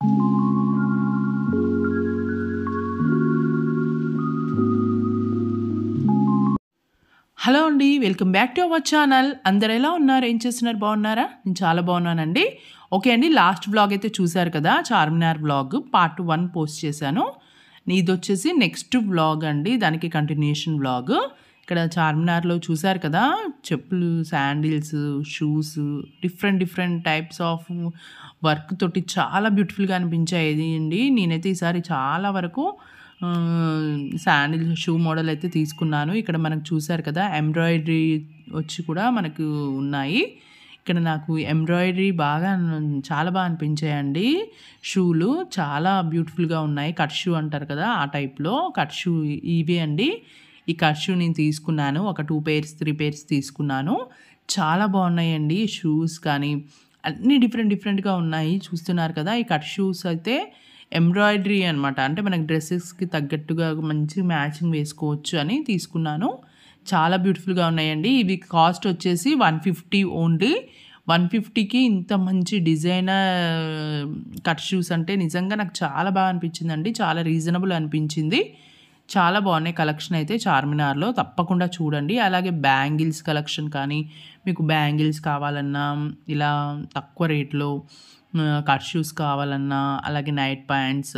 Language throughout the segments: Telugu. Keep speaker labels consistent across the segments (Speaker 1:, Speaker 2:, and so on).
Speaker 1: హలో అండి, welcome back to our channel. అందరు ఎలా ఉన్నారు, ఏం చేస్తున్నారు, బాగున్నారా? నేను చాలా బాగున్నానండి. ఓకే అండి, లాస్ట్ వ్లాగ్ అయితే చూశారు కదా, చార్మినార్ వ్లాగ్ పార్ట్ 1 పోస్ట్ చేశాను. ఇది వచ్చేసి నెక్స్ట్ వ్లాగ్ అండి, దానికి కంటిన్యూషన్ వ్లాగ్. ఇక్కడ చార్మినార్లో చూశారు కదా, చెప్పులు, sandals, shoes, different types of work తోటి చాలా బ్యూటిఫుల్గా అనిపించాయి అండి. నేనైతే ఈసారి చాలా వరకు శాండిల్ షూ మోడల్ అయితే తీసుకున్నాను. ఇక్కడ మనకు చూసారు కదా, ఎంబ్రాయిడరీ వచ్చి కూడా మనకు ఉన్నాయి. ఇక్కడ నాకు ఎంబ్రాయిడరీ చాలా బాగా అనిపించాయండి. షూలు చాలా బ్యూటిఫుల్గా ఉన్నాయి. కట్ షూ అంటారు కదా, ఆ టైప్లో కట్ షూ ఇవే అండి. ఈ కట్ షూ నేను తీసుకున్నాను, ఒక 2 pairs 3 pairs తీసుకున్నాను. చాలా బాగున్నాయండి షూస్, కానీ అన్నీ డిఫరెంట్గా ఉన్నాయి. చూస్తున్నారు కదా, ఈ కట్ షూస్ అయితే ఎంబ్రాయిడరీ అనమాట. అంటే మనకి డ్రెస్సెస్కి తగ్గట్టుగా మంచి మ్యాచింగ్ వేసుకోవచ్చు అని తీసుకున్నాను. చాలా బ్యూటిఫుల్గా ఉన్నాయండి. ఇవి కాస్ట్ వచ్చేసి 150 ఓన్లీ. 150కి ఇంత మంచి డిజైనర్ కట్ షూస్ అంటే నిజంగా నాకు చాలా బాగా అనిపించిందండి. చాలా రీజనబుల్ అనిపించింది. చాలా బాగున్నాయి కలెక్షన్ అయితే చార్మినార్లో, తప్పకుండా చూడండి. అలాగే బ్యాంగిల్స్ కలెక్షన్ కానీ, మీకు బ్యాంగిల్స్ కావాలన్నా ఇలా తక్కువ రేట్లో కట్ షూస్ కావాలన్నా, అలాగే నైట్ ప్యాంట్స్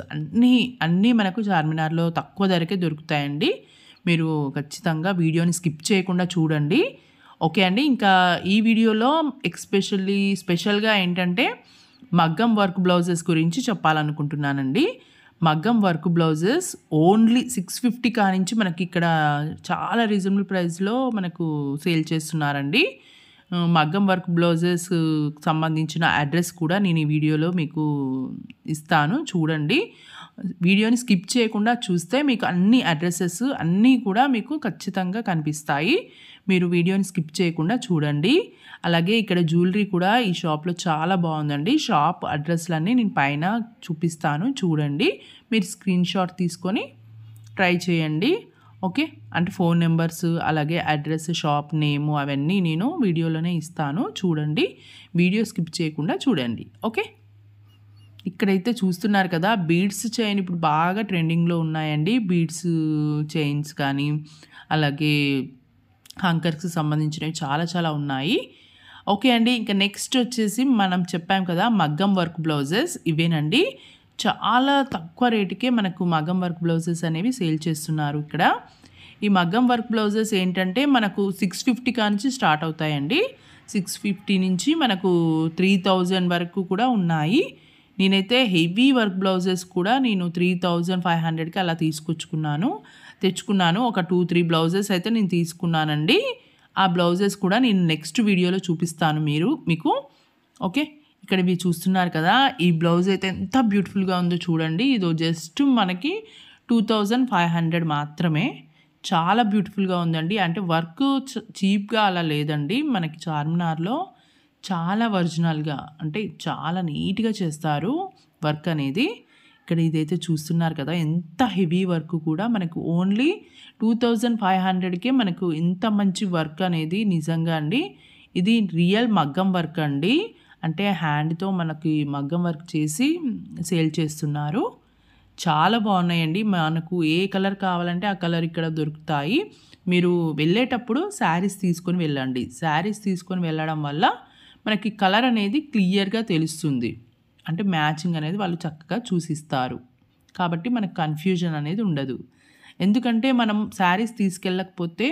Speaker 1: అన్నీ మనకు చార్మినార్లో తక్కువ ధరకే దొరుకుతాయండి. మీరు ఖచ్చితంగా వీడియోని స్కిప్ చేయకుండా చూడండి. ఓకే అండి, ఇంకా ఈ వీడియోలో స్పెషల్గా ఏంటంటే మగ్గం వర్క్ బ్లౌజెస్ గురించి చెప్పాలనుకుంటున్నానండి. మగ్గం వర్క్ బ్లౌజెస్ ఓన్లీ 650 కానించి మనకి ఇక్కడ చాలా రీజనబుల్ ప్రైస్లో మనకు సేల్ చేస్తున్నారండి. మగ్గం వర్క్ బ్లౌజెస్ సంబంధించిన అడ్రస్ కూడా నేను ఈ వీడియోలో మీకు ఇస్తాను, చూడండి. వీడియోని స్కిప్ చేయకుండా చూస్తే మీకు అన్ని అడ్రసెస్ అన్నీ కూడా మీకు ఖచ్చితంగా కనిపిస్తాయి. మీరు వీడియోని స్కిప్ చేయకుండా చూడండి. అలాగే ఇక్కడ జ్యువెలరీ కూడా ఈ షాప్లో చాలా బాగుందండి. షాప్ అడ్రస్లన్నీ నేను పైన చూపిస్తాను, చూడండి. మీరు స్క్రీన్ షాట్ తీసుకొని ట్రై చేయండి. ఓకే, అంటే ఫోన్ నెంబర్స్, అలాగే అడ్రస్, షాప్ నేము అవన్నీ నేను వీడియోలోనే ఇస్తాను, చూడండి. వీడియో స్కిప్ చేయకుండా చూడండి. ఓకే, ఇక్కడైతే చూస్తున్నారు కదా, బీడ్స్ చైన్ ఇప్పుడు బాగా ట్రెండింగ్లో ఉన్నాయండి. బీడ్స్ చైన్స్ కానీ, అలాగే హంకర్స్కి సంబంధించినవి చాలా ఉన్నాయి. ఓకే అండి, ఇంకా నెక్స్ట్ వచ్చేసి మనం చెప్పాం కదా మగ్గం వర్క్ బ్లౌజెస్, ఇవేనండి. చాలా తక్కువ రేటుకే మనకు మగ్గం వర్క్ బ్లౌజెస్ అనేవి సేల్ చేస్తున్నారు ఇక్కడ. ఈ మగ్గం వర్క్ బ్లౌజెస్ ఏంటంటే మనకు 650 కానించి స్టార్ట్ అవుతాయండి. 650 నుంచి మనకు 3000 వరకు కూడా ఉన్నాయి. నేనైతే హెవీ వర్క్ బ్లౌజెస్ కూడా నేను 3500కి అలా తెచ్చుకున్నాను. ఒక 2-3 బ్లౌజెస్ అయితే నేను తీసుకున్నానండి. ఆ బ్లౌజెస్ కూడా నేను నెక్స్ట్ వీడియోలో చూపిస్తాను మీకు. ఓకే, ఇక్కడ ఇవి చూస్తున్నారు కదా, ఈ బ్లౌజ్ అయితే ఎంత బ్యూటిఫుల్గా ఉందో చూడండి. ఇదో జస్ట్ మనకి 2500 మాత్రమే. చాలా బ్యూటిఫుల్గా ఉందండి. అంటే వర్క్ చీప్గా అలా లేదండి. మనకి చార్మినార్లో చాలా ఒరిజినల్గా, అంటే చాలా నీట్గా చేస్తారు వర్క్ అనేది. ఇక్కడ ఇదైతే చూస్తున్నారు కదా, ఎంత హెవీ వర్క్ కూడా మనకు ఓన్లీ 2500కే మనకు ఇంత మంచి వర్క్ అనేది. నిజంగా అండి, ఇది రియల్ మగ్గం వర్క్ అండి. అంటే హ్యాండ్తో మనకి మగ్గం వర్క్ చేసి సేల్ చేస్తున్నారు. చాలా బాగున్నాయండి. మనకు ఏ కలర్ కావాలంటే ఆ కలర్ ఇక్కడ దొరుకుతాయి. మీరు వెళ్ళేటప్పుడు శారీస్ తీసుకొని వెళ్ళండి. శారీస్ తీసుకొని వెళ్ళడం వల్ల మనకి కలర్ అనేది క్లియర్గా తెలుస్తుంది. అంటే మ్యాచింగ్ అనేది వాళ్ళు చక్కగా చూసిస్తారు. కాబట్టి మనకు కన్ఫ్యూజన్ అనేది ఉండదు. ఎందుకంటే మనం శారీస్ తీసుకెళ్ళకపోతే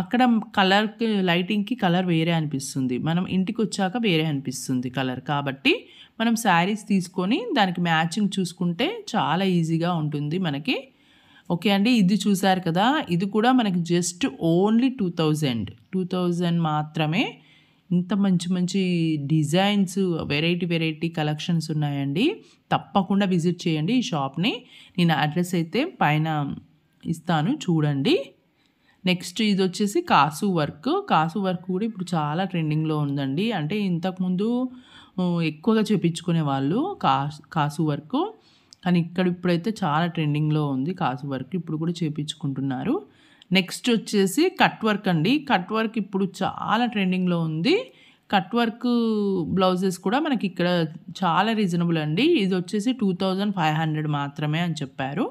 Speaker 1: అక్కడ కలర్కి, లైటింగ్కి కలర్ వేరే అనిపిస్తుంది, మనం ఇంటికి వచ్చాక వేరే అనిపిస్తుంది కలర్. కాబట్టి మనం శారీస్ తీసుకొని దానికి మ్యాచింగ్ చూసుకుంటే చాలా ఈజీగా ఉంటుంది మనకి. ఓకే అండి, ఇది చూసారు కదా, ఇది కూడా మనకి జస్ట్ ఓన్లీ 2000 మాత్రమే. ఇంత మంచి డిజైన్స్, వెరైటీ కలెక్షన్స్ ఉన్నాయండి. తప్పకుండా విజిట్ చేయండి ఈ షాప్ని. నేను అడ్రస్ అయితే పైన ఇస్తాను, చూడండి. నెక్స్ట్ ఇది వచ్చేసి కాసు వర్క్ కూడా ఇప్పుడు చాలా ట్రెండింగ్లో ఉందండి. అంటే ఇంతకుముందు ఎక్కువగా చేపించుకునే వాళ్ళు కాసు వర్క్, కానీ ఇప్పుడైతే చాలా ట్రెండింగ్లో ఉంది కాసు వర్క్. ఇప్పుడు కూడా చేపించుకుంటున్నారు. నెక్స్ట్ వచ్చేసి కట్ వర్క్ అండి. కట్ వర్క్ ఇప్పుడు చాలా ట్రెండింగ్లో ఉంది. కట్ వర్క్ బ్లౌజెస్ కూడా మనకి ఇక్కడ చాలా రీజనబుల్ అండి. ఇది వచ్చేసి 2500 మాత్రమే అని చెప్పారు.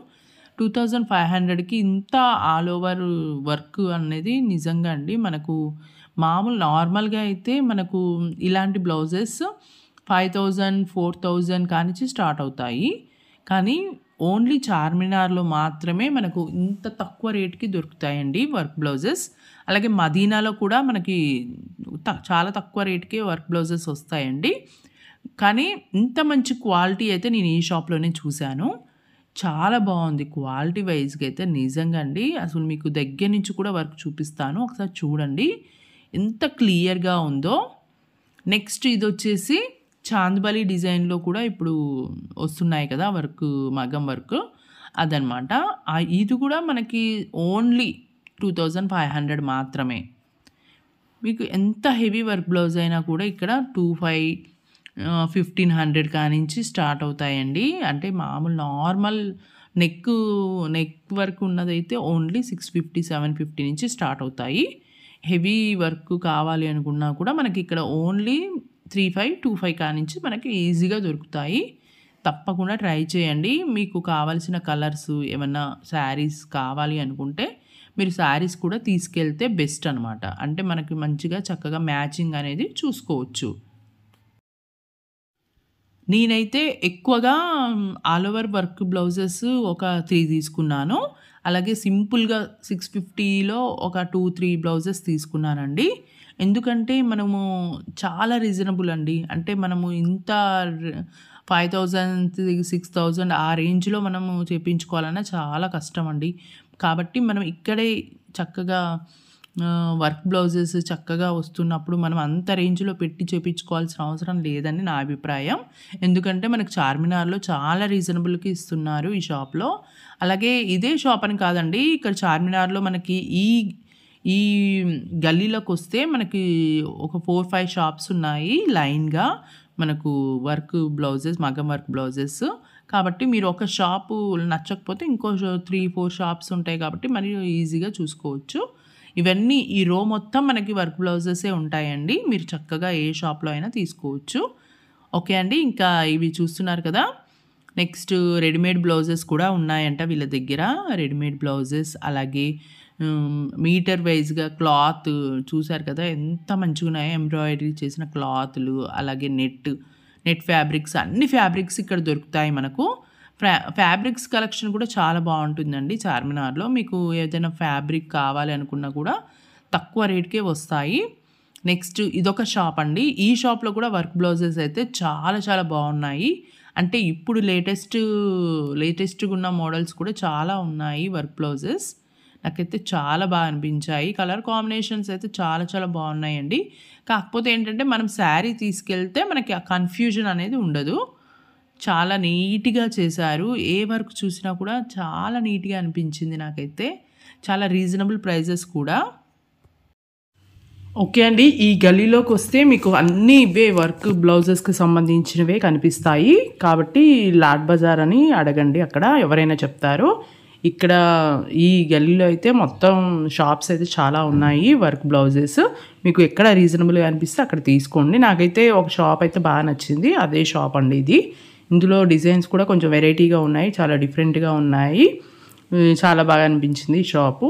Speaker 1: 2500కి ఇంత ఆల్ ఓవర్ వర్క్ అనేది నిజంగా అండి మనకు మామూలు నార్మల్‌గా అయితే మనకు ఇలాంటి బ్లౌజెస్ 5000, 4000 కానించి స్టార్ట్ అవుతాయి. కానీ ఓన్లీ చార్మినార్‌లో మాత్రమే మనకు ఇంత తక్కువ రేట్‌కి దొరుకుతాయండి వర్క్ బ్లౌజెస్. అలాగే మదీనాలో కూడా మనకి చాలా తక్కువ రేట్‌కే వర్క్ బ్లౌజెస్ వస్తాయండి. కానీ ఇంత మంచి క్వాలిటీ అయితే నేను ఈ షాప్‌లోనే చూశాను. చాలా బాగుంది క్వాలిటీ వైజ్‌గా అయితే నిజంగా అండి. అసలు మీకు దగ్గర నుంచి కూడా వర్క్ చూపిస్తాను. ఒకసారి చూడండి ఎంత క్లియర్‌గా ఉందో. నెక్స్ట్ ఇదొచ్చేసి చాంద్‌బలి డిజైన్‌లో కూడా ఇప్పుడు వస్తున్నాయి కదా వర్క్, మగ్గం వర్క్ అదనమాట. ఇది కూడా మనకి ఓన్లీ 2500 మాత్రమే. మీకు ఎంత హెవీ వర్క్ బ్లౌజ్ అయినా కూడా ఇక్కడ 1500 కానించి స్టార్ట్ అవుతాయండి. అంటే మామూలు నార్మల్ నెక్ వర్క్ ఉన్నదైతే ఓన్లీ 650, 750 నుంచి స్టార్ట్ అవుతాయి. హెవీ వర్క్ కావాలి అనుకున్నా కూడా మనకి ఇక్కడ ఓన్లీ 3525 కానించి మనకి ఈజీగా దొరుకుతాయి. తప్పకుండా ట్రై చేయండి. మీకు కావాల్సిన కలర్స్ ఏమన్నా శారీస్ కావాలి అనుకుంటే మీరు శారీస్ కూడా తీసుకెళ్తే బెస్ట్ అనమాట. అంటే మనకి మంచిగా చక్కగా మ్యాచింగ్ అనేది చూసుకోవచ్చు. నేనైతే ఎక్కువగా ఆల్ ఓవర్ వర్క్ బ్లౌజెస్ ఒక 3 తీసుకున్నాను. అలాగే సింపుల్‌గా 650లో ఒక 2, 3 బ్లౌజెస్ తీసుకున్నానండి. ఎందుకంటే మనము చాలా రీజనబుల్ అండి. అంటే మనము ఇంత 5000, 6000 ఆ రేంజ్‌లో మనము చేపించుకోవాలన్నా చాలా కష్టం అండి. కాబట్టి మనం ఇక్కడే చక్కగా వర్క్ బ్లౌజెస్ చక్కగా వస్తున్నప్పుడు మనం అంత రేంజ్‌లో పెట్టి చేపించుకోవాల్సిన అవసరం లేదని నా అభిప్రాయం. ఎందుకంటే మనకు చార్మినార్‌లో చాలా రీజనబుల్‌కి ఇస్తున్నారు ఈ షాప్‌లో. అలాగే ఇదే షాప్ అని కాదండి. ఇక్కడ చార్మినార్‌లో మనకి ఈ గల్లీలోకొస్తే మనకి ఒక 4, 5 షాప్స్ ఉన్నాయి లైన్‌గా. మనకు వర్క్ బ్లౌజెస్, మగ్గం వర్క్ బ్లౌజెస్. కాబట్టి మీరు ఒక షాపు నచ్చకపోతే ఇంకో 3, 4 షాప్స్ ఉంటాయి కాబట్టి మరి ఈజీగా చూసుకోవచ్చు. ఇవన్నీ ఈ రో మొత్తం మనకి వర్క్ బ్లౌజెసే ఉంటాయండి. మీరు చక్కగా ఏ షాప్‌లో అయినా తీసుకోవచ్చు. ఓకే అండి. ఇంకా ఇవి చూస్తున్నారు కదా! నెక్స్ట్ రెడీమేడ్ బ్లౌజెస్ కూడా ఉన్నాయంట వీళ్ళ దగ్గర. రెడీమేడ్ బ్లౌజెస్ అలాగే మీటర్ వైజ్‌గా క్లాత్ చూసారు కదా! ఎంత మంచిగున్నాయో ఎంబ్రాయిడరీ చేసిన క్లాతులు, అలాగే నెట్ ఫ్యాబ్రిక్స్ అన్ని ఫ్యాబ్రిక్స్ ఇక్కడ దొరుకుతాయి మనకు. ఫ్యాబ్రిక్స్ కలెక్షన్ కూడా చాలా బాగుంటుందండి చార్మినార్‌లో. మీకు ఏదైనా ఫ్యాబ్రిక్ కావాలి అనుకున్నా కూడా తక్కువ రేట్‌కే వస్తాయి. నెక్స్ట్ ఇదొక షాప్ అండి. ఈ షాప్‌లో కూడా వర్క్ బ్లౌజెస్ అయితే చాలా చాలా బాగున్నాయి. అంటే ఇప్పుడు లేటెస్ట్‌గా ఉన్న మోడల్స్ కూడా చాలా ఉన్నాయి వర్క్ బ్లౌజెస్. నాకైతే చాలా బాగా అనిపించాయి. కలర్ కాంబినేషన్స్ అయితే చాలా చాలా బాగున్నాయండి. కాకపోతే ఏంటంటే మనం శారీ తీసుకెళ్తే మనకి ఆ కన్ఫ్యూజన్ అనేది ఉండదు. చాలా నీట్‌గా చేశారు. ఏ వర్క్ చూసినా కూడా చాలా నీట్‌గా అనిపించింది నాకైతే. చాలా రీజనబుల్ ప్రైజెస్ కూడా. ఓకే అండి. ఈ గల్లీలోకొస్తే మీకు అన్నీ ఇవే వర్క్ బ్లౌజెస్‌కి సంబంధించినవే కనిపిస్తాయి. కాబట్టి లాట్ బజార్ అని అడగండి, అక్కడ ఎవరైనా చెప్తారు. ఇక్కడ ఈ గల్లీలో అయితే మొత్తం షాప్స్ అయితే చాలా ఉన్నాయి వర్క్ బ్లౌజెస్. మీకు ఎక్కడ రీజనబుల్‌గా అనిపిస్తే అక్కడ తీసుకోండి. నాకైతే ఒక షాప్ అయితే బాగా నచ్చింది. అదే షాప్ అండి ఇది. ఇందులో డిజైన్స్ కూడా కొంచెం వెరైటీగా ఉన్నాయి. చాలా డిఫరెంట్‌గా ఉన్నాయి. చాలా బాగా అనిపించింది ఈ షాపు.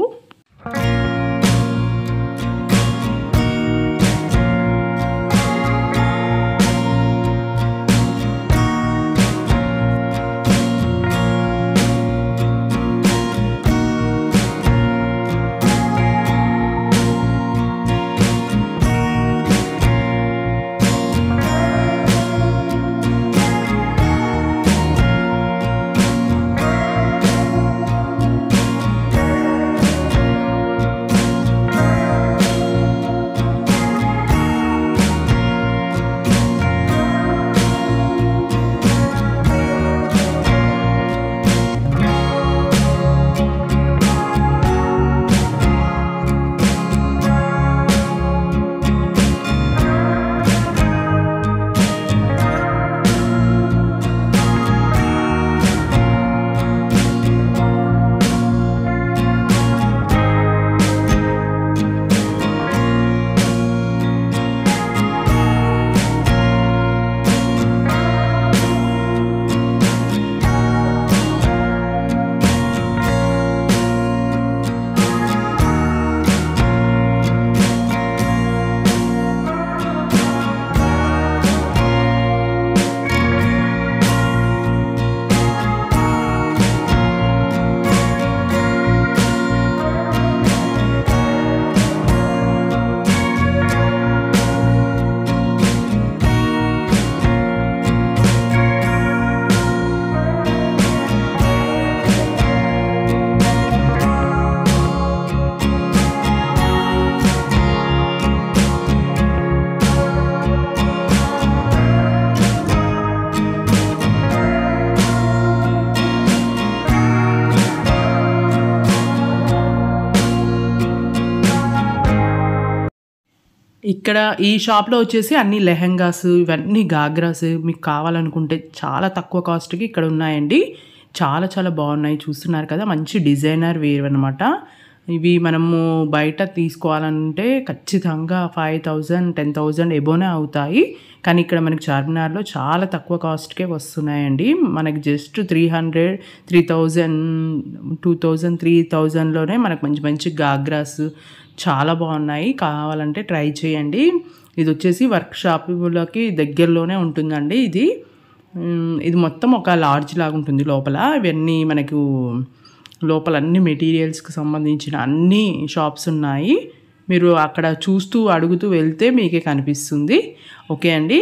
Speaker 1: ఇక్కడ ఈ షాప్‌లో వచ్చేసి అన్ని లెహెంగాస్, ఇవన్నీ గాగ్రాస్ మీకు కావాలనుకుంటే చాలా తక్కువ కాస్ట్‌కి ఇక్కడ ఉన్నాయండి. చాలా చాలా బాగున్నాయి. చూస్తున్నారు కదా, మంచి డిజైనర్ వేర్ అనమాట. ఇవి మనము బయట తీసుకోవాలంటే ఖచ్చితంగా 5000, 10,000 ఎబోనే అవుతాయి. కానీ ఇక్కడ మనకి చార్మినార్‌లో చాలా తక్కువ కాస్ట్‌కే వస్తున్నాయండి. మనకి జస్ట్ 300, 3000, 2000, 3000లోనే మనకు మంచి మంచి గాగ్రాస్ చాలా బాగున్నాయి. కావాలంటే ట్రై చేయండి. ఇది వచ్చేసి వర్క్ షాపులకి దగ్గరలోనే ఉంటుందండి. ఇది మొత్తం ఒక లాడ్జ్ లాగా ఉంటుంది లోపల. ఇవన్నీ మనకు లోపల అన్ని మెటీరియల్స్కి సంబంధించిన అన్ని షాప్స్ ఉన్నాయి. మీరు అక్కడ చూస్తూ అడుగుతూ వెళ్తే మీకే కనిపిస్తుంది. ఓకే అండి.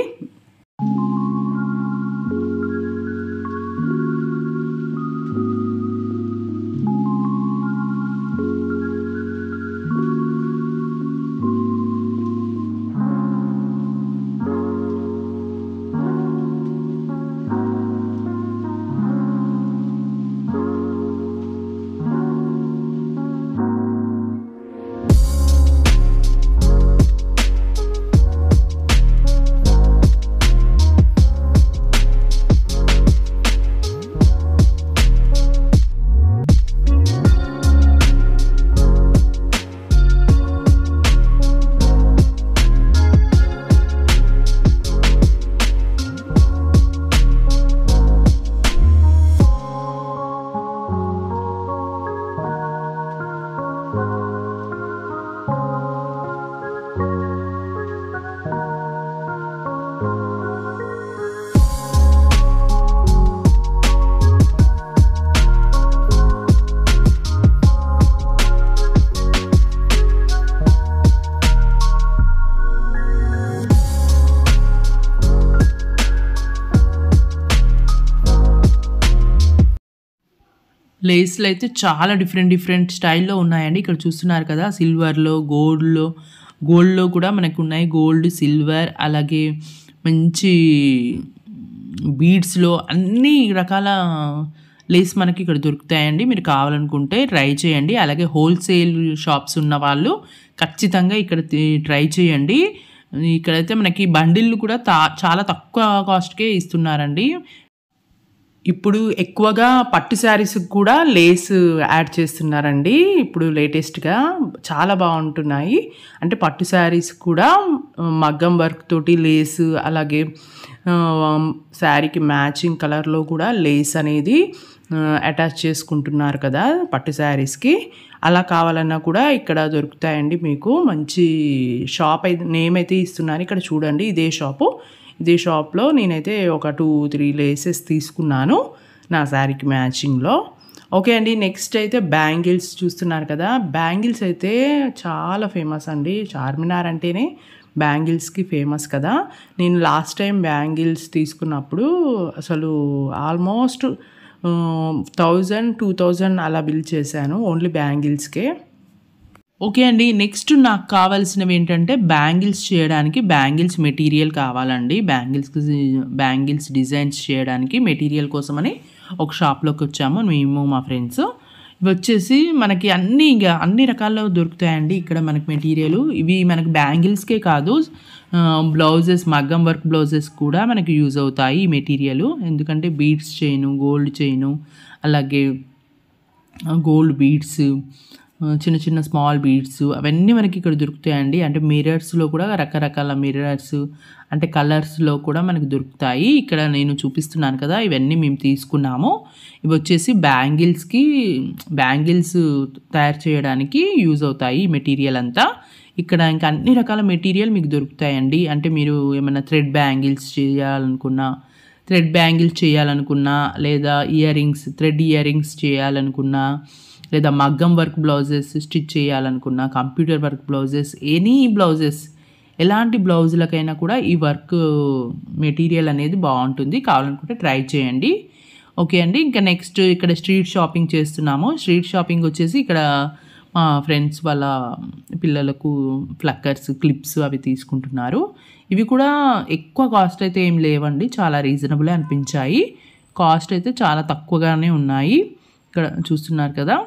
Speaker 1: లేస్లు అయితే చాలా డిఫరెంట్ స్టైల్లో ఉన్నాయండి. ఇక్కడ చూస్తున్నారు కదా, సిల్వర్లో, గోల్డ్లో కూడా మనకు ఉన్నాయి. గోల్డ్, సిల్వర్, అలాగే మంచి బీడ్స్లో అన్ని రకాల లేస్ మనకి ఇక్కడ దొరుకుతాయండి. మీరు కావాలనుకుంటే ట్రై చేయండి. అలాగే హోల్సేల్ షాప్స్ ఉన్న వాళ్ళు ఖచ్చితంగా ఇక్కడ ట్రై చేయండి. ఇక్కడైతే మనకి బండిళ్ళు కూడా చాలా తక్కువ కాస్ట్కే ఇస్తున్నారండి. ఇప్పుడు ఎక్కువగా పట్టు శారీస్కి కూడా లేస్ యాడ్ చేస్తున్నారండి. ఇప్పుడు లేటెస్ట్గా చాలా బాగుంటున్నాయి. అంటే పట్టు శారీస్ కూడా మగ్గం వర్క్ తోటి లేస్, అలాగే శారీకి మ్యాచింగ్ కలర్లో కూడా లేస్ అనేది అటాచ్ చేసుకుంటున్నారు కదా పట్టు శారీస్కి. అలా కావాలన్నా కూడా ఇక్కడ దొరుకుతాయండి మీకు. మంచి షాప్ అయితే నేమ్ అయితే ఇస్తున్నారు ఇక్కడ చూడండి. ఇదే షాప్లో నేనైతే ఒక 2-3 లేసెస్ తీసుకున్నాను నా శారీకి మ్యాచింగ్లో. ఓకే అండి. నెక్స్ట్ అయితే బ్యాంగిల్స్ చూస్తున్నారు కదా. బ్యాంగిల్స్ అయితే చాలా ఫేమస్ అండి. చార్మినార్ అంటేనే బ్యాంగిల్స్కి ఫేమస్ కదా. నేను లాస్ట్ టైం బ్యాంగిల్స్ తీసుకున్నప్పుడు అసలు ఆల్మోస్ట్ 1000-2000 అలా బిల్ చేశాను ఓన్లీ బ్యాంగిల్స్కే. ఓకే అండి. నెక్స్ట్ నాకు కావాల్సినవి ఏంటంటే బ్యాంగిల్స్ చేయడానికి బ్యాంగిల్స్ మెటీరియల్ కావాలండి. బ్యాంగిల్స్ డిజైన్స్ చేయడానికి మెటీరియల్ కోసమని ఒక షాప్లోకి వచ్చాము మేము మా ఫ్రెండ్స్. ఇవి వచ్చేసి మనకి అన్ని రకాల్లో దొరుకుతాయండి ఇక్కడ మనకి మెటీరియల్. ఇవి మనకి బ్యాంగిల్స్కే కాదు, బ్లౌజెస్, మగ్గం వర్క్ బ్లౌజెస్ కూడా మనకి యూజ్ అవుతాయి ఈ మెటీరియల్. ఎందుకంటే బీడ్స్ చైను, గోల్డ్ చైను, అలాగే గోల్డ్ బీడ్స్, చిన్న చిన్న స్మాల్ బీడ్స్ అవన్నీ మనకి ఇక్కడ దొరుకుతాయండి. అంటే మిర్రర్స్లో కూడా రకరకాల మిర్రర్స్, అంటే కలర్స్లో కూడా మనకు దొరుకుతాయి. ఇక్కడ నేను చూపిస్తున్నాను కదా, ఇవన్నీ మేము తీసుకున్నాము. ఇవి వచ్చేసి బ్యాంగిల్స్ తయారు చేయడానికి యూజ్ అవుతాయి ఈ మెటీరియల్ అంతా. ఇక్కడ ఇంకా అన్ని రకాల మెటీరియల్ మీకు దొరుకుతాయండి. అంటే మీరు ఏమైనా థ్రెడ్ బ్యాంగిల్స్ చేయాలనుకున్నా, లేదా థ్రెడ్ ఇయర్ రింగ్స్ చేయాలనుకున్నా, లేదా మగ్గం వర్క్ బ్లౌజెస్ స్టిచ్ చేయాలనుకున్నా, కంప్యూటర్ వర్క్ బ్లౌజెస్, ఎలాంటి బ్లౌజులకైనా కూడా ఈ వర్క్ మెటీరియల్ అనేది బాగుంటుంది. కావాలనుకుంటే ట్రై చేయండి. ఓకే అండి. ఇంకా నెక్స్ట్ ఇక్కడ స్ట్రీట్ షాపింగ్ చేస్తున్నాము. స్ట్రీట్ షాపింగ్ వచ్చేసి ఇక్కడ మా ఫ్రెండ్స్ వాళ్ళ పిల్లలకు ఫ్లక్కర్స్, క్లిప్స్ అవి తీసుకుంటున్నారు. ఇవి కూడా ఎక్కువ కాస్ట్ అయితే ఏం లేవండి, చాలా రీజనబుల్ అనిపించాయి. కాస్ట్ అయితే చాలా తక్కువగానే ఉన్నాయి. ఇక్కడ చూస్తున్నారు కదా.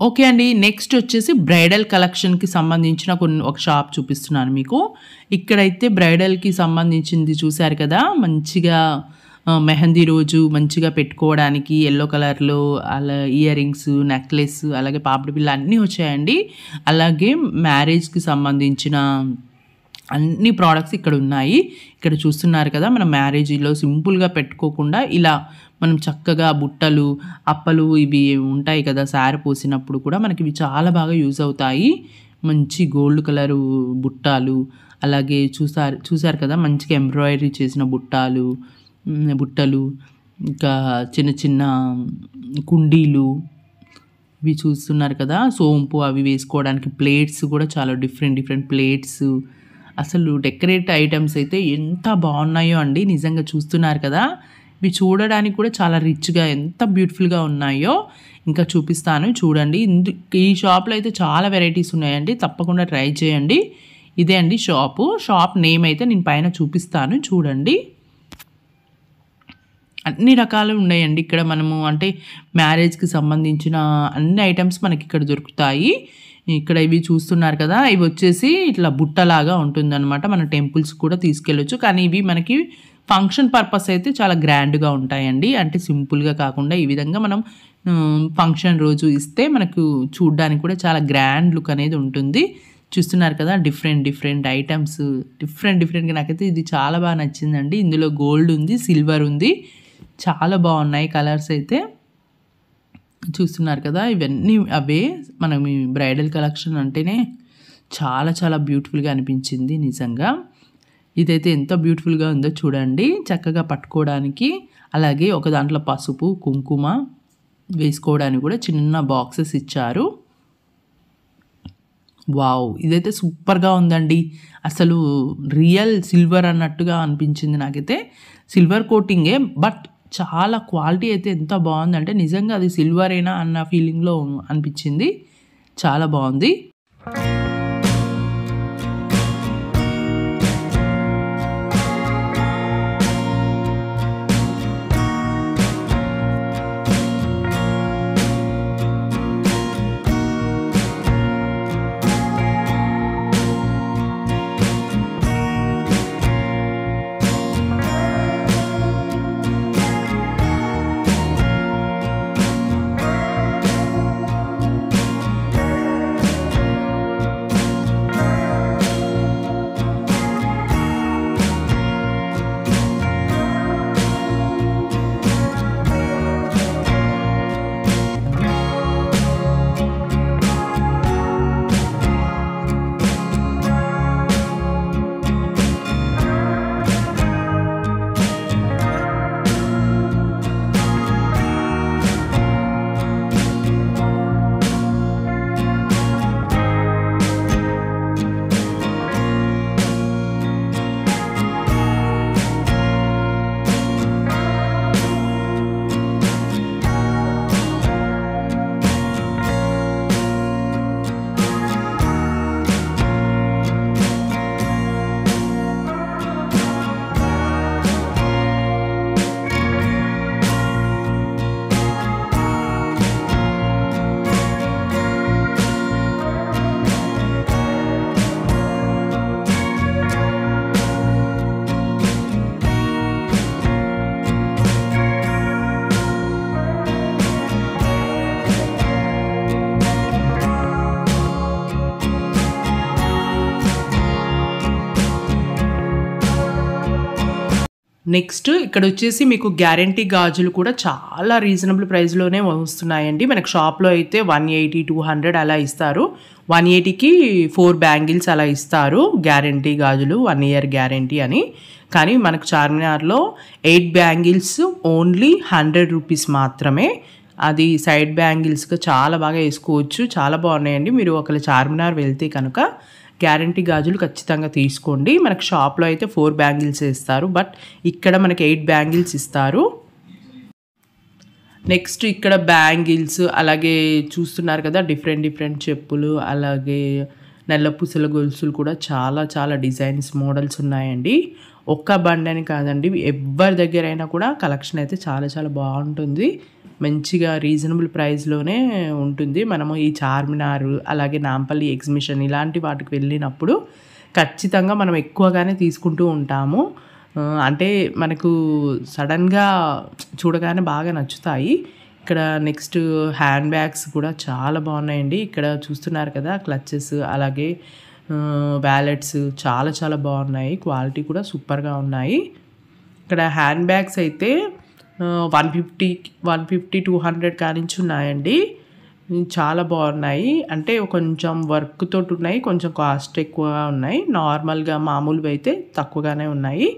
Speaker 1: ఓకే అండి. నెక్స్ట్ వచ్చేసి బ్రైడల్ కలెక్షన్‌కి సంబంధించిన ఒక షాప్ చూపిస్తున్నాను మీకు. ఇక్కడైతే బ్రైడల్‌కి సంబంధించింది చూసారు కదా! మంచిగా మెహందీ రోజు మంచిగా పెట్టుకోవడానికి యెల్లో కలర్‌లో అలా ఇయర్ రింగ్స్, నెక్లెస్ అలాగే పాపిడి బిళ్ళ అన్నీ వచ్చాయండి. అలాగే మ్యారేజ్‌కి సంబంధించిన అన్ని ప్రొడక్ట్స్ ఇక్కడ ఉన్నాయి. ఇక్కడ చూస్తున్నారు కదా! మనం మ్యారేజ్‌లో సింపుల్‌గా పెట్టుకోకుండా ఇలా మనం చక్కగా బుట్టలు, అప్పలు ఇవి ఉంటాయి కదా! సారె పోసినప్పుడు కూడా మనకి ఇవి చాలా బాగా యూజ్ అవుతాయి. మంచి గోల్డ్ కలరు బుట్టాలు, అలాగే చూసారు కదా! మంచిగా ఎంబ్రాయిడరీ చేసిన బుట్టలు, ఇంకా చిన్న చిన్న కుండీలు ఇవి చూస్తున్నారు కదా! సోంపు అవి వేసుకోవడానికి ప్లేట్స్ కూడా చాలా డిఫరెంట్ ప్లేట్స్. అసలు డెకరేట్ ఐటెమ్స్ అయితే ఎంత బాగున్నాయో అండి. నిజంగా చూస్తున్నారు కదా! ఇవి చూడడానికి కూడా చాలా రిచ్‌గా ఎంత బ్యూటిఫుల్‌గా ఉన్నాయో. ఇంకా చూపిస్తాను చూడండి. ఈ షాప్‌లో అయితే చాలా వెరైటీస్ ఉన్నాయండి. తప్పకుండా ట్రై చేయండి. ఇదే అండి షాప్ నేమ్ అయితే నేను పైన చూపిస్తాను చూడండి. అన్ని రకాలు ఉన్నాయండి ఇక్కడ. మనము అంటే మ్యారేజ్‌కి సంబంధించిన అన్ని ఐటెమ్స్ మనకి ఇక్కడ దొరుకుతాయి. ఇక్కడ ఇవి చూస్తున్నారు కదా! ఇవి వచ్చేసి ఇట్లా బుట్టలాగా ఉంటుందన్నమాట. మన టెంపుల్స్ కూడా తీసుకెళ్ళొచ్చు. కానీ ఇవి మనకి ఫంక్షన్ పర్పస్ అయితే చాలా గ్రాండ్‌గా ఉంటాయండి. అంటే సింపుల్‌గా కాకుండా ఈ విధంగా మనం ఫంక్షన్ రోజు ఇస్తే మనకు చూడ్డానికి కూడా చాలా గ్రాండ్ లుక్ అనేది ఉంటుంది. చూస్తున్నారు కదా! డిఫరెంట్ ఐటెమ్స్ డిఫరెంట్‌గా నాకైతే ఇది చాలా బాగా నచ్చిందండి. ఇందులో గోల్డ్ ఉంది, సిల్వర్ ఉంది. చాలా బాగున్నాయి కలర్స్ అయితే. చూస్తున్నారు కదా! ఇవన్నీ అవే. మనం ఈ బ్రైడల్ కలెక్షన్ అంటేనే చాలా బ్యూటిఫుల్‌గా అనిపించింది నిజంగా. ఇదైతే ఎంత బ్యూటిఫుల్‌గా ఉందో చూడండి. చక్కగా పట్టుకోవడానికి, అలాగే ఒక దాంట్లో పసుపు, కుంకుమ వేసుకోవడానికి కూడా చిన్న బాక్సెస్ ఇచ్చారు. వావ్! ఇదైతే సూపర్‌గా ఉందండి. అసలు రియల్ సిల్వర్ అన్నట్టుగా అనిపించింది నాకైతే. సిల్వర్ కోటింగే బట్ చాలా క్వాలిటీ అయితే ఎంత బాగుందంటే నిజంగా అది సిల్వరేనా అన్న ఫీలింగ్‌లో అనిపించింది. చాలా బాగుంది. నెక్స్ట్ ఇక్కడ వచ్చేసి మీకు గ్యారంటీ గాజులు కూడా చాలా రీజనబుల్ ప్రైస్‌లోనే వస్తున్నాయండి. మనకు షాప్‌లో అయితే 180, 200 అలా ఇస్తారు. 180కి 4 బ్యాంగిల్స్ అలా ఇస్తారు. గ్యారంటీ గాజులు 1 ఇయర్ గ్యారంటీ అని. కానీ మనకు చార్మినార్‌లో 8 బ్యాంగిల్స్ ఓన్లీ 100 రూపీస్ మాత్రమే. అది సైడ్ బ్యాంగిల్స్‌గా చాలా బాగా వేసుకోవచ్చు. చాలా బాగున్నాయండి. మీరు ఒకవేళ చార్మినార్ వెళ్తే కనుక గ్యారంటీ గాజులు ఖచ్చితంగా తీసుకోండి. మనకు షాప్‌లో అయితే 4 బ్యాంగిల్స్ ఇస్తారు. బట్ ఇక్కడ మనకి 8 బ్యాంగిల్స్ ఇస్తారు. నెక్స్ట్ ఇక్కడ బ్యాంగిల్స్ అలాగే చూస్తున్నారు కదా! డిఫరెంట్ చెప్పులు, అలాగే నల్ల పూసల గొలుసులు కూడా చాలా డిజైన్స్, మోడల్స్ ఉన్నాయండి. ఒక్క బండి అని కాదండి. ఎవరి దగ్గరైనా కూడా కలెక్షన్ అయితే చాలా బాగుంటుంది. మంచిగా రీజనబుల్ ప్రైస్లోనే ఉంటుంది. మనము ఈ చార్మినార్ అలాగే నాంపల్లి ఎగ్జిబిషన్ ఇలాంటి వాటికి వెళ్ళినప్పుడు ఖచ్చితంగా మనం ఎక్కువగానే తీసుకుంటూ ఉంటాము. అంటే మనకు సడన్గా చూడగానే బాగా నచ్చుతాయి. ఇక్కడ నెక్స్ట్ హ్యాండ్ బ్యాగ్స్ కూడా చాలా బాగున్నాయండి. ఇక్కడ చూస్తున్నారు కదా, క్లచెస్ అలాగే వ్యాలెట్స్ చాలా చాలా బాగున్నాయి. క్వాలిటీ కూడా సూపర్గా ఉన్నాయి. ఇక్కడ హ్యాండ్ బ్యాగ్స్ అయితే 150-200 కానించి ఉన్నాయండి. చాలా బాగున్నాయి. అంటే కొంచెం వర్క్ తోటి ఉన్నాయి, కొంచెం కాస్ట్ ఎక్కువగా ఉన్నాయి. నార్మల్గా మామూలువి అయితే తక్కువగానే ఉన్నాయి.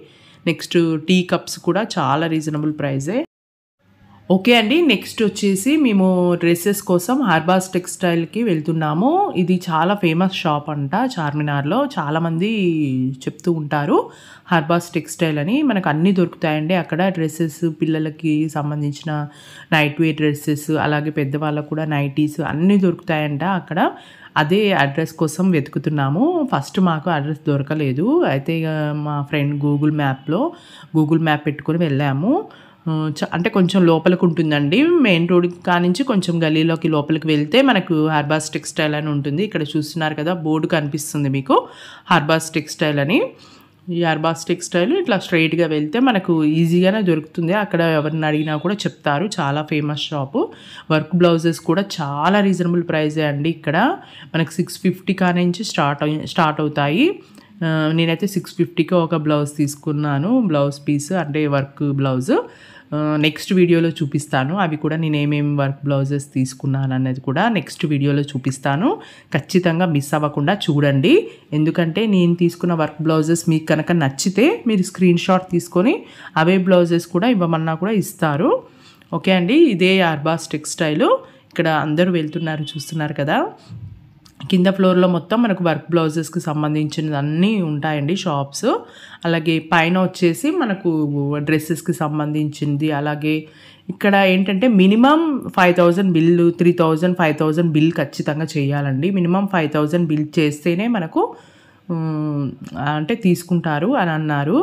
Speaker 1: నెక్స్ట్ టీ కప్స్ కూడా చాలా రీజనబుల్ ప్రైజే. ఓకే అండి, నెక్స్ట్ వచ్చేసి మేము డ్రెస్సెస్ కోసం హర్బాస్ టెక్స్టైల్కి వెళ్తున్నాము. ఇది చాలా ఫేమస్ షాప్ అంట చార్మినార్లో. చాలామంది చెప్తూ ఉంటారు హర్బాస్ టెక్స్టైల్ అని. మనకు అన్నీ దొరుకుతాయండి అక్కడ. డ్రెస్సెస్, పిల్లలకి సంబంధించిన నైట్ వేర్ డ్రెస్సెస్, అలాగే పెద్దవాళ్ళకు కూడా నైటీస్ అన్నీ దొరుకుతాయంట అక్కడ. అదే అడ్రస్ కోసం వెతుకుతున్నాము. ఫస్ట్ మాకు అడ్రస్ దొరకలేదు. అయితే ఇక మా ఫ్రెండ్ గూగుల్ మ్యాప్ పెట్టుకొని వెళ్ళాము. అంటే కొంచెం లోపలికి ఉంటుందండి. మెయిన్ రోడ్ కానించి కొంచెం గలీలోకి లోపలికి వెళ్తే మనకు హర్బాస్ టెక్స్టైల్ అని ఉంటుంది. ఇక్కడ చూస్తున్నారు కదా, బోర్డు కనిపిస్తుంది మీకు, హర్బాస్ టెక్స్టైల్ అని. ఈ హర్బాస్ టెక్స్టైల్ ఇట్లా స్ట్రైట్గా వెళ్తే మనకు ఈజీగానే దొరుకుతుంది. అక్కడ ఎవరిని అడిగినా కూడా చెప్తారు. చాలా ఫేమస్ షాపు. వర్క్ బ్లౌజెస్ కూడా చాలా రీజనబుల్ ప్రైజే అండి. ఇక్కడ మనకు 650 కానించి స్టార్ట్ అవుతాయి. నేనైతే 650కి ఒక బ్లౌజ్ తీసుకున్నాను. బ్లౌజ్ పీస్ అంటే వర్క్ బ్లౌజ్. నెక్స్ట్ వీడియోలో చూపిస్తాను. అవి కూడా నేను ఏమేమి వర్క్ బ్లౌజెస్ తీసుకున్నాను అన్నది కూడా నెక్స్ట్ వీడియోలో చూపిస్తాను. ఖచ్చితంగా మిస్ అవ్వకుండా చూడండి. ఎందుకంటే నేను తీసుకున్న వర్క్ బ్లౌజెస్ మీకు కనుక నచ్చితే మీరు స్క్రీన్ షాట్ తీసుకొని అవే బ్లౌజెస్ కూడా ఇవ్వమన్నా కూడా ఇస్తారు. ఓకే అండి, ఇదే హర్బాస్ టెక్స్టైల్. ఇక్కడ అందరూ వెళ్తున్నారు, చూస్తున్నారు కదా. కింద ఫ్లోర్లో మొత్తం మనకు వర్క్ బ్లౌజెస్కి సంబంధించినవి అన్నీ ఉంటాయండి షాప్స్. అలాగే పైన వచ్చేసి మనకు డ్రెస్సెస్కి సంబంధించింది. అలాగే ఇక్కడ ఏంటంటే మినిమం 5000 బిల్లు, 3000, 5000 బిల్ ఖచ్చితంగా చేయాలండి. మినిమం 5000 బిల్ చేస్తేనే మనకు అంటే తీసుకుంటారు అని అన్నారు.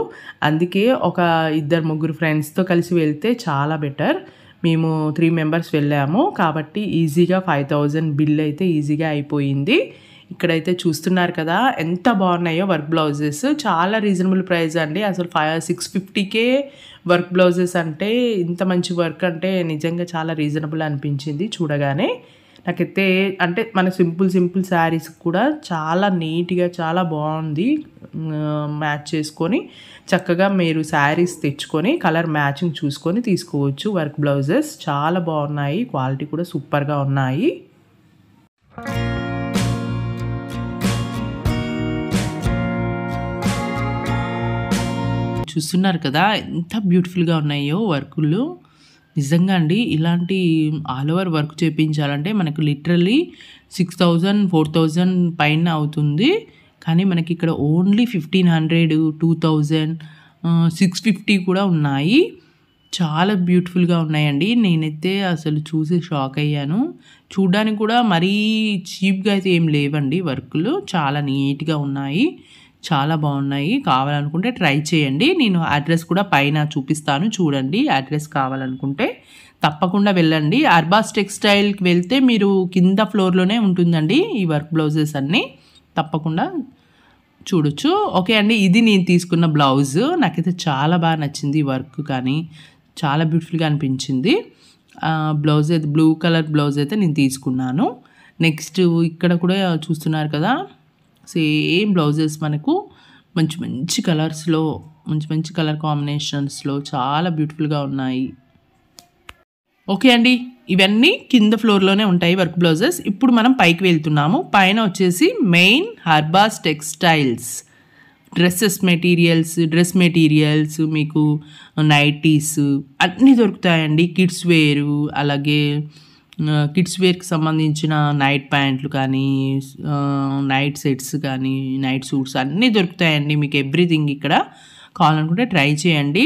Speaker 1: అందుకే ఒక 2-3 ఫ్రెండ్స్తో కలిసి వెళ్తే చాలా బెటర్. మేము 3 మెంబర్స్ వెళ్ళాము కాబట్టి ఈజీగా 5000 బిల్ అయితే ఈజీగా అయిపోయింది. ఇక్కడైతే చూస్తున్నారు కదా ఎంత బాగున్నాయో వర్క్ బ్లౌజెస్. చాలా రీజనబుల్ ప్రైస్ అండి. అసలు 650కే వర్క్ బ్లౌజెస్ అంటే, ఇంత మంచి వర్క్ అంటే నిజంగా చాలా రీజనబుల్ అనిపించింది చూడగానే. నాకైతే అంటే మన సింపుల్ శారీస్ కూడా చాలా నీట్గా చాలా బాగుంది. మ్యాచ్ చేసుకొని చక్కగా మీరు శారీస్ తెచ్చుకొని కలర్ మ్యాచింగ్ చూసుకొని తీసుకోవచ్చు. వర్క్ బ్లౌజెస్ చాలా బాగున్నాయి. క్వాలిటీ కూడా సూపర్గా ఉన్నాయి. చూస్తున్నారు కదా ఎంత బ్యూటిఫుల్గా ఉన్నాయో వర్కులు. నిజంగా అండి, ఇలాంటి ఆల్ ఓవర్ వర్క్ చేయించాలంటే మనకు లిటరల్లీ 6000, 4000 పైన అవుతుంది. కానీ మనకి ఇక్కడ ఓన్లీ 1500, 2000, 650 కూడా ఉన్నాయి. చాలా బ్యూటిఫుల్గా ఉన్నాయండి. నేనైతే అసలు చూసి షాక్ అయ్యాను. చూడడానికి కూడా మరీ చీప్గా అయితే ఏం లేవండి వర్కులు. చాలా నీట్గా ఉన్నాయి, చాలా బాగున్నాయి. కావాలనుకుంటే ట్రై చేయండి. నేను అడ్రస్ కూడా పైన చూపిస్తాను, చూడండి. అడ్రస్ కావాలనుకుంటే తప్పకుండా వెళ్ళండి. హర్బాస్ టెక్స్టైల్కి వెళ్తే మీరు కింద ఫ్లోర్లోనే ఉంటుందండి ఈ వర్క్ బ్లౌజెస్ అన్నీ. తప్పకుండా చూడొచ్చు. ఓకే అండి, ఇది నేను తీసుకున్న బ్లౌజ్. నాకైతే చాలా బాగా నచ్చింది. వర్క్ కానీ చాలా బ్యూటిఫుల్గా అనిపించింది. బ్లౌజ్ అయితే బ్లూ కలర్ బ్లౌజ్ అయితే నేను తీసుకున్నాను. నెక్స్ట్ ఇక్కడ కూడా చూస్తున్నారు కదా, సేమ్ బ్లౌజెస్ మనకు మంచి కలర్స్లో, మంచి కలర్ కాంబినేషన్స్లో చాలా బ్యూటిఫుల్గా ఉన్నాయి. ఓకే అండి, ఇవన్నీ కింద ఫ్లోర్లోనే ఉంటాయి వర్క్ బ్లౌజెస్. ఇప్పుడు మనం పైకి వెళ్తున్నాము. పైన వచ్చేసి మెయిన్ హర్బాస్ టెక్స్టైల్స్ డ్రెస్ మెటీరియల్స్ మీకు నైటీస్ అన్నీ దొరుకుతాయండి. కిడ్స్ వేరు, అలాగే కిడ్స్ వేర్కి సంబంధించిన నైట్ ప్యాంట్లు కానీ, నైట్ సెట్స్ కానీ, నైట్ సూట్స్ అన్నీ దొరుకుతాయండి. మీకు ఎవ్రీథింగ్ ఇక్కడ కావాలనుకుంటే ట్రై చేయండి.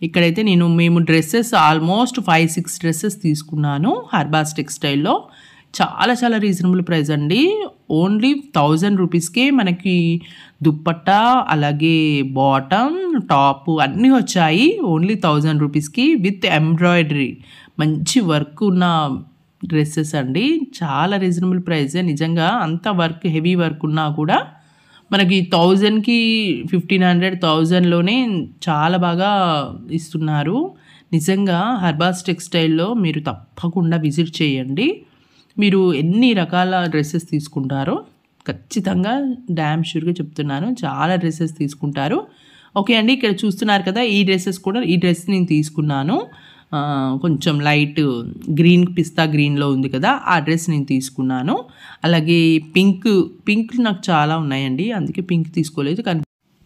Speaker 1: ఇక్కడైతే మేము డ్రెస్సెస్ ఆల్మోస్ట్ 5-6 డ్రెస్సెస్ తీసుకున్నాను హర్బాస్ టెక్స్టైల్లో. చాలా రీజనబుల్ ప్రైస్ అండి. ఓన్లీ 1000 రూపీస్కే మనకి దుప్పట్టా, అలాగే బాటమ్, టాప్ అన్నీ వచ్చాయి. ఓన్లీ 1000 రూపీస్కి విత్ ఎంబ్రాయిడరీ. మంచి వర్క్ ఉన్న డ్రెస్సెస్ అండి. చాలా రీజనబుల్ ప్రైసే నిజంగా. అంత వర్క్ హెవీ వర్క్ ఉన్నా కూడా మనకి 1000కి 1500 1000లోనే చాలా బాగా ఇస్తున్నారు. నిజంగా హర్బాస్ టెక్స్టైల్‌లో మీరు తప్పకుండా విజిట్ చేయండి. మీరు ఎన్ని రకాల డ్రెస్సెస్ తీసుకుంటారో ఖచ్చితంగా డామ్ ష్యూర్‌గా చెప్తున్నాను. చాలా డ్రెస్సెస్ తీసుకుంటారు. ఓకే అండి. ఇక్కడ చూస్తున్నారు కదా! ఈ డ్రెస్ నేను తీసుకున్నాను. కొంచెం లైట్ గ్రీన్ పిస్తా గ్రీన్‌లో ఉంది కదా! ఆ డ్రెస్ నేను తీసుకున్నాను. అలాగే పింక్ నాకు చాలా ఉన్నాయండి. అందుకే పింక్ తీసుకోలేదు.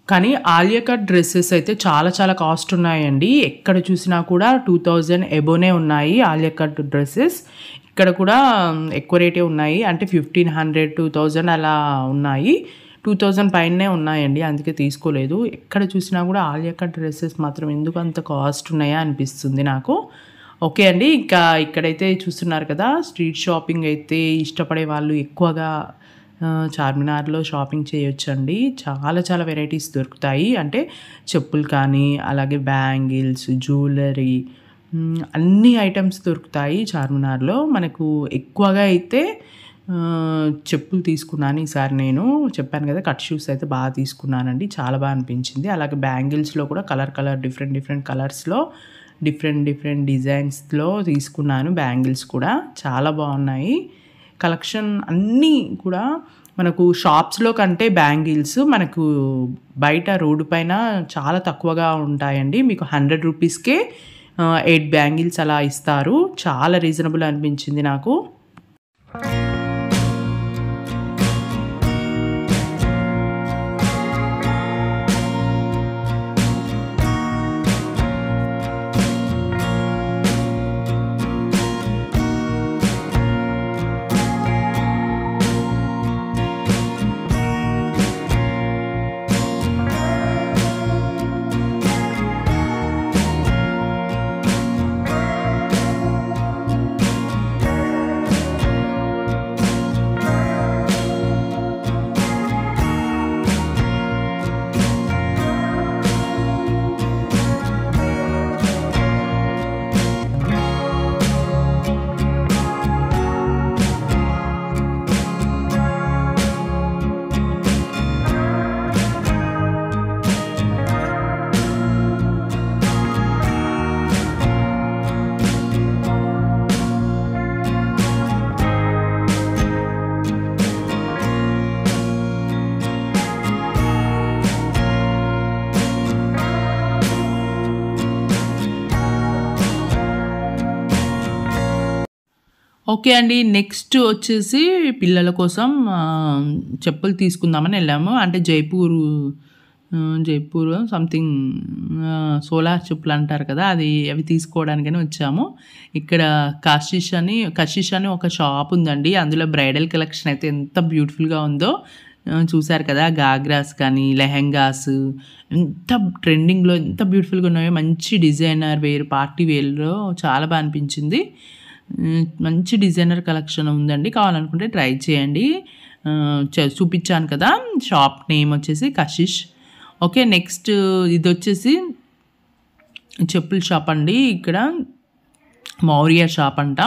Speaker 1: కానీ ఆలియా కట్ డ్రెస్సెస్ అయితే చాలా చాలా కాస్ట్ ఉన్నాయండి. ఎక్కడ చూసినా కూడా 2000 అబోనే ఉన్నాయి ఆలియా కట్ డ్రెస్సెస్. ఇక్కడ కూడా ఎక్కువ రేటే ఉన్నాయి. అంటే 1500 2000 అలా ఉన్నాయి. 2000 పైనే ఉన్నాయండి. అందుకే తీసుకోలేదు. ఎక్కడ చూసినా కూడా ఆలియా కట్ డ్రెస్సెస్ మాత్రం ఎందుకు అంత కాస్ట్ ఉన్నాయా అనిపిస్తుంది నాకు. ఓకే అండి. ఇంకా ఇక్కడైతే చూస్తున్నారు కదా! స్ట్రీట్ షాపింగ్ అయితే ఇష్టపడే వాళ్ళు ఎక్కువగా చార్మినార్‌లో షాపింగ్ చేయొచ్చండి. చాలా చాలా వెరైటీస్ దొరుకుతాయి. అంటే చెప్పులు కానీ, అలాగే బ్యాంగిల్స్, జ్యువెలరీ అన్ని ఐటమ్స్ దొరుకుతాయి చార్మినార్‌లో. మనకు ఎక్కువగా అయితే చెప్పులు తీసుకున్నాను ఈసారి నేను. చెప్పాను కదా! కట్ షూస్ అయితే బాగా తీసుకున్నానండి. చాలా బాగా అనిపించింది. అలాగే బ్యాంగిల్స్‌లో కూడా డిఫరెంట్ కలర్స్‌లో డిఫరెంట్ డిజైన్స్‌లో తీసుకున్నాను బ్యాంగిల్స్ కూడా. చాలా బాగున్నాయి. కలెక్షన్ అన్నీ కూడా మనకు షాప్స్‌లో కంటే బ్యాంగిల్స్ మనకు బయట రోడ్డు పైన చాలా తక్కువగా ఉంటాయండి. మీకు 100 రూపీస్‌కే 8 బ్యాంగిల్స్ అలా ఇస్తారు. చాలా రీజనబుల్ అనిపించింది నాకు. ఓకే అండి. నెక్స్ట్ వచ్చేసి పిల్లల కోసం చెప్పులు తీసుకుందామని వెళ్ళాము. అంటే జైపూర్ సంథింగ్ సోలార్ చెప్పులు అంటారు కదా! అవి తీసుకోవడానికని వచ్చాము. ఇక్కడ కషిష్ అని ఒక షాప్ ఉందండి. అందులో బ్రైడల్ కలెక్షన్ అయితే ఎంత బ్యూటిఫుల్‌గా ఉందో చూసారు కదా! గాగ్రాస్ కానీ, లెహెంగాస్ ఎంత ట్రెండింగ్‌లో ఎంత బ్యూటిఫుల్‌గా ఉన్నాయో. మంచి డిజైనర్ వేర్, పార్టీ వేర్‌లో చాలా బాగా అనిపించింది. మంచి డిజైనర్ కలెక్షన్ ఉందండి. కావాలనుకుంటే ట్రై చేయండి. చూపించాను కదా! షాప్ నేమ్ వచ్చేసి కషిష్. ఓకే. నెక్స్ట్ ఇదొచ్చేసి చెప్పుల షాప్ అండి. ఇక్కడ మౌర్య షాప్ అంట.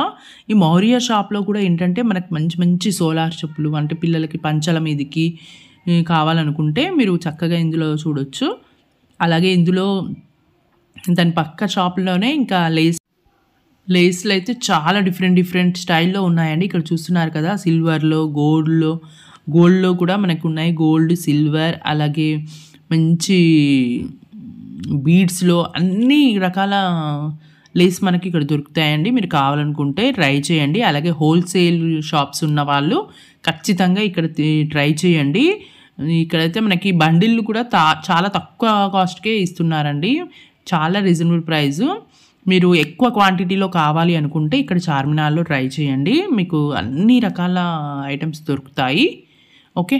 Speaker 1: ఈ మౌర్య షాప్‌లో కూడా ఏంటంటే మనకు మంచి సోలార్ చెప్పులు అంటే పిల్లలకి పంచల మీదకి కావాలనుకుంటే మీరు చక్కగా ఇందులో చూడొచ్చు. అలాగే ఇందులో దాని పక్క షాప్‌లోనే ఇంకా లేస్‌లు అయితే చాలా డిఫరెంట్ స్టైల్‌లో ఉన్నాయండి. ఇక్కడ చూస్తున్నారు కదా! సిల్వర్‌లో, గోల్డ్‌లో కూడా మనకు ఉన్నాయి. గోల్డ్, సిల్వర్ అలాగే మంచి బీడ్స్‌లో అన్ని రకాల లేస్ మనకి ఇక్కడ దొరుకుతాయండి. మీరు కావాలనుకుంటే ట్రై చేయండి. అలాగే హోల్సేల్ షాప్స్ ఉన్న వాళ్ళు ఖచ్చితంగా ఇక్కడ ట్రై చేయండి. ఇక్కడైతే మనకి బండిల్లు కూడా చాలా తక్కువ కాస్ట్‌కే ఇస్తున్నారండి. చాలా రీజనబుల్ ప్రైస్. మీరు ఎక్కువ క్వాంటిటీలో కావాలి అనుకుంటే ఇక్కడ చార్మినార్‌లో ట్రై చేయండి. మీకు అన్ని రకాల ఐటమ్స్ దొరుకుతాయి. ఓకే.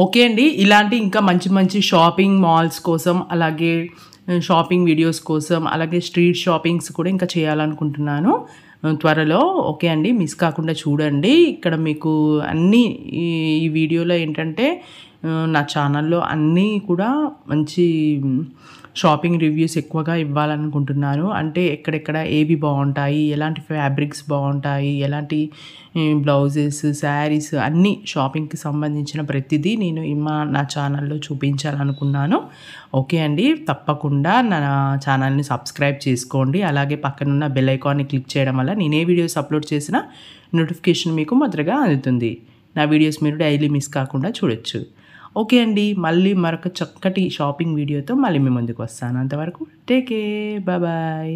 Speaker 1: ఓకే అండి. ఇలాంటి ఇంకా మంచి మంచి షాపింగ్ మాల్స్ కోసం, అలాగే షాపింగ్ వీడియోస్ కోసం, అలాగే స్ట్రీట్ షాపింగ్స్ కూడా ఇంకా చేయాలనుకుంటున్నాను త్వరలో. ఓకే అండి. మిస్ కాకుండా చూడండి. ఇక్కడ మీకు అన్నీ ఈ వీడియోలో ఏంటంటే నా ఛానల్‌లో అన్నీ కూడా మంచి షాపింగ్ రివ్యూస్ ఎక్కువగా ఇవ్వాలనుకుంటున్నాను. అంటే ఎక్కడెక్కడ ఏవి బావుంటాయి, ఎలాంటి ఫ్యాబ్రిక్స్ బావుంటాయి, ఎలాంటి బ్లౌజెస్, శారీస్ అన్నీ షాపింగ్‌కి సంబంధించిన ప్రతిదీ నేను నా ఛానల్‌లో చూపించాలనుకున్నాను. ఓకే అండి. తప్పకుండా నా ఛానల్‌ని సబ్స్క్రైబ్ చేసుకోండి. అలాగే పక్కనున్న బెల్ ఐకాన్‌ని క్లిక్ చేయడం వల్ల నేను ఏ వీడియోస్ అప్లోడ్ చేసినా నోటిఫికేషన్ మీకు మొదటగా అందుతుంది. నా వీడియోస్ మీరు డైలీ మిస్ కాకుండా చూడొచ్చు. ఓకే అండి. మళ్ళీ మరొక చక్కటి షాపింగ్ వీడియోతో మళ్ళీ మీ ముందుకు వస్తాను. అంతవరకు టేక్ కేర్. Bye bye.